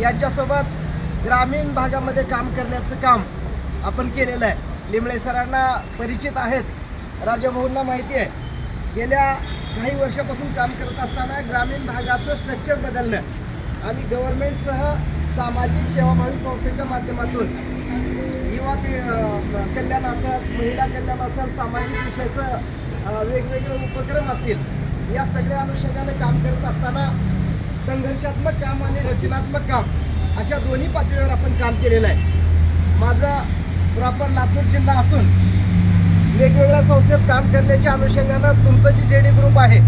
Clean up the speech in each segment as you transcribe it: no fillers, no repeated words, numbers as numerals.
यांच्यासोबत ग्रामीण भागामध्ये काम करण्याचं काम आपण केलेलं आहे. लिमळे सरांना परिचित आहेत, राजाभाऊंना माहिती आहे. गेल्या काही वर्षापासून काम करत असताना ग्रामीण भागाचं स्ट्रक्चर बदलणं आणि गव्हर्नमेंटसह सामाजिक सेवाभावी संस्थेच्या माध्यमातून युवा कल्याण असेल, महिला कल्याण असेल, सामाजिक विषयाचं वेगवेगळे उपक्रम असतील, या सगळ्या अनुषंगाने काम करत असताना संघर्षात्मक काम आणि रचनात्मक काम अशा दोन्ही पातळीवर आपण काम केलेलं आहे. माझं प्रॉपर लातूर जिल्हा असून वेगवेगळ्या संस्थेत काम करण्याच्या अनुषंगानं तुमचं जे JD ग्रुप आहे,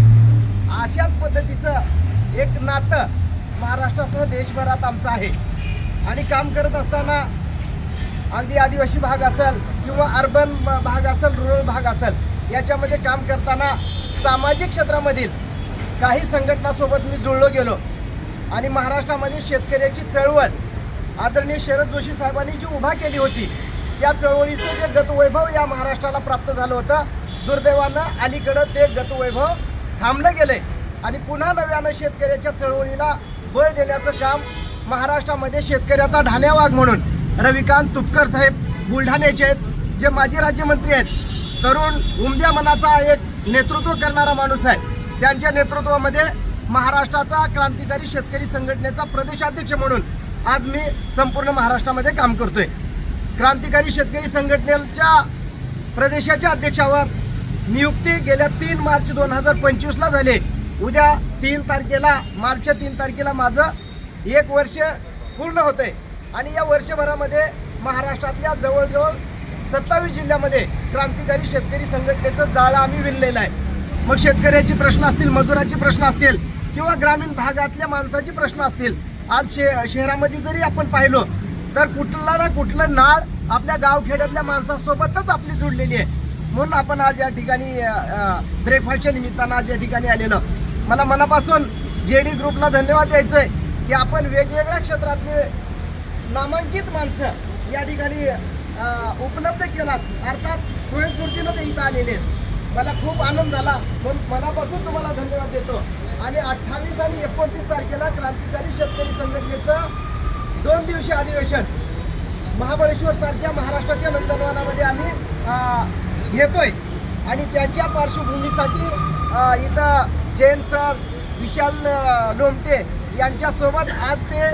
अशाच पद्धतीचं एक नातं महाराष्ट्रासह देशभरात आमचं आहे. आणि काम करत असताना अगदी आदिवासी भाग असेल किंवा अर्बन भाग असेल, रुरल भाग असेल, याच्यामध्ये काम करताना सामाजिक क्षेत्रामधील काही संघटनासोबत मी जुळलो गेलो आणि महाराष्ट्रामध्ये शेतकऱ्याची चळवळ आदरणीय शरद जोशी साहेबांनी जी उभा केली होती, त्या चळवळीचं जे गतवैभव या महाराष्ट्राला प्राप्त झालं होतं, दुर्दैवानं अलीकडं ते गतवैभव थांबलं गेले आणि पुन्हा नव्यानं शेतकऱ्याच्या चळवळीला बळ देण्याचं काम महाराष्ट्रामध्ये शेतकऱ्याचा ढाण्यावाग म्हणून रविकांत तुपकर साहेब बुलढाण्याचे आहेत, जे माजी राज्यमंत्री आहेत, तरुण उमद्या मनाचा एक नेतृत्व करणारा माणूस आहे. त्यांच्या नेतृत्वामध्ये महाराष्ट्राचा क्रांतिकारी शेतकरी संघटनेचा प्रदेशाध्यक्ष म्हणून आज मी संपूर्ण महाराष्ट्रामध्ये काम करतोय. क्रांतिकारी शेतकरी संघटनेच्या प्रदेशाच्या अध्यक्षावर नियुक्ती गेल्या 3 मार्च 2025ला झाली. उद्या 3 तारखेला, मार्चच्या 3 तारखेला माझं 1 वर्ष पूर्ण होतंय आणि या वर्षभरामध्ये महाराष्ट्रातल्या जवळजवळ 27 जिल्ह्यामध्ये क्रांतिकारी शेतकरी संघटनेचं जाळं आम्ही विणलेलं आहे. मग शेतकऱ्याचे प्रश्न असतील, मजुराचे प्रश्न असतील किंवा ग्रामीण भागातल्या माणसाचे प्रश्न असतील, आज शहरामध्ये जरी आपण पाहिलो तर कुठला ना कुठलं नाळ आपल्या गावखेड्यातल्या माणसासोबतच आपली जुडलेली आहे. म्हणून आपण आज या ठिकाणी ब्रेकफास्टच्या निमित्तानं आज या ठिकाणी आलेलो. मला मनापासून JD ग्रुपला धन्यवाद द्यायचं आहे की आपण वेगवेगळ्या क्षेत्रातले नामांकित माणसं या ठिकाणी उपलब्ध केलात. अर्थात स्वयंस्फूर्तीनं ते इथं आलेले आहेत. मला खूप आनंद झाला, म्हणून मनापासून तुम्हाला धन्यवाद देतो. आणि 28 आणि 29 तारखेला क्रांतिकारी शेतकरी संघटनेचं 2 दिवसीय अधिवेशन महाबळेश्वर सारख्या महाराष्ट्राच्या नंदनवनामध्ये आम्ही घेतोय आणि त्याच्या पार्श्वभूमीसाठी इथं जैन सर, विशाल लोमटे यांच्यासोबत आज ते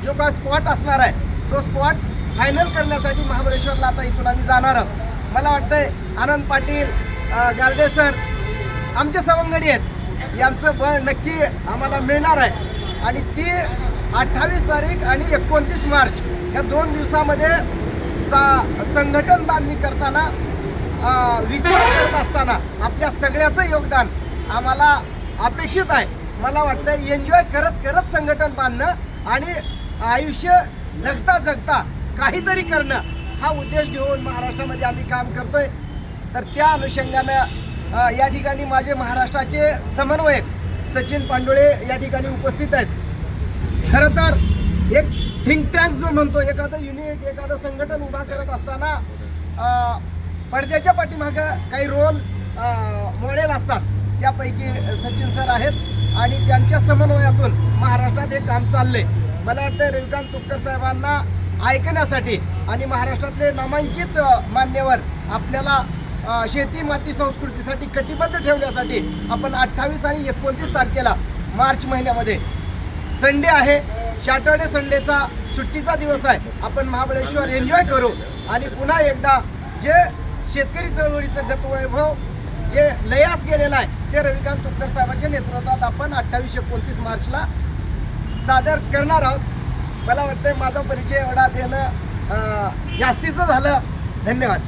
जो काय स्पॉट असणार आहे तो स्पॉट फायनल करण्यासाठी महाबळेश्वरला आता इथून आम्ही जाणार आहोत. मला वाटतंय आनंद पाटील, गार्डे सर आमचे सवंगडी आहेत, यांचं बळ नक्की आम्हाला मिळणार आहे. आणि ती 28 तारीख आणि 29 मार्च या 2 दिवसामध्ये संघटन बांधणी करताना, विस्तार करत असताना आपल्या सगळ्याचं योगदान आम्हाला अपेक्षित आहे. मला वाटतं एन्जॉय करत करत संघटन बांधणं आणि आयुष्य जगता जगता काहीतरी करणं हा उद्देश घेऊन महाराष्ट्रामध्ये आम्ही काम करतोय. तर त्या अनुषंगानं या ठिकाणी माझे महाराष्ट्राचे समन्वयक सचिन पांडुळे या ठिकाणी उपस्थित आहेत. खरं तर एक थिंक टँक जो म्हणतो, एखादं युनिट, एखादं संघटन उभा करत असताना पडद्याच्या पाठीमागं काही रोल मॉडेल असतात, त्यापैकी सचिन सर आहेत आणि त्यांच्या समन्वयातून महाराष्ट्रात हे काम चाललंय. मला वाटतं रविकांत तुपकर साहेबांना ऐकण्यासाठी आणि महाराष्ट्रातले नामांकित मान्यवर आपल्याला शेती माती संस्कृतीसाठी कटिबद्ध ठेवण्यासाठी आपण 28 आणि 29 तारखेला मार्च महिन्यामध्ये संडे आहे, सॅटर्डे संडेचा सुट्टीचा दिवस आहे, आपण महाबळेश्वर एन्जॉय करू आणि पुन्हा एकदा जे शेतकरी चळवळीचं गतवैभव जे लयास गेलेलं आहे ते रविकांत तुपकर साहेबांच्या नेतृत्वात आपण 28-29 मार्चला सादर करणार आहोत. मला वाटतं माझा परिचय एवढा देणं जास्तीचं झालं. धन्यवाद.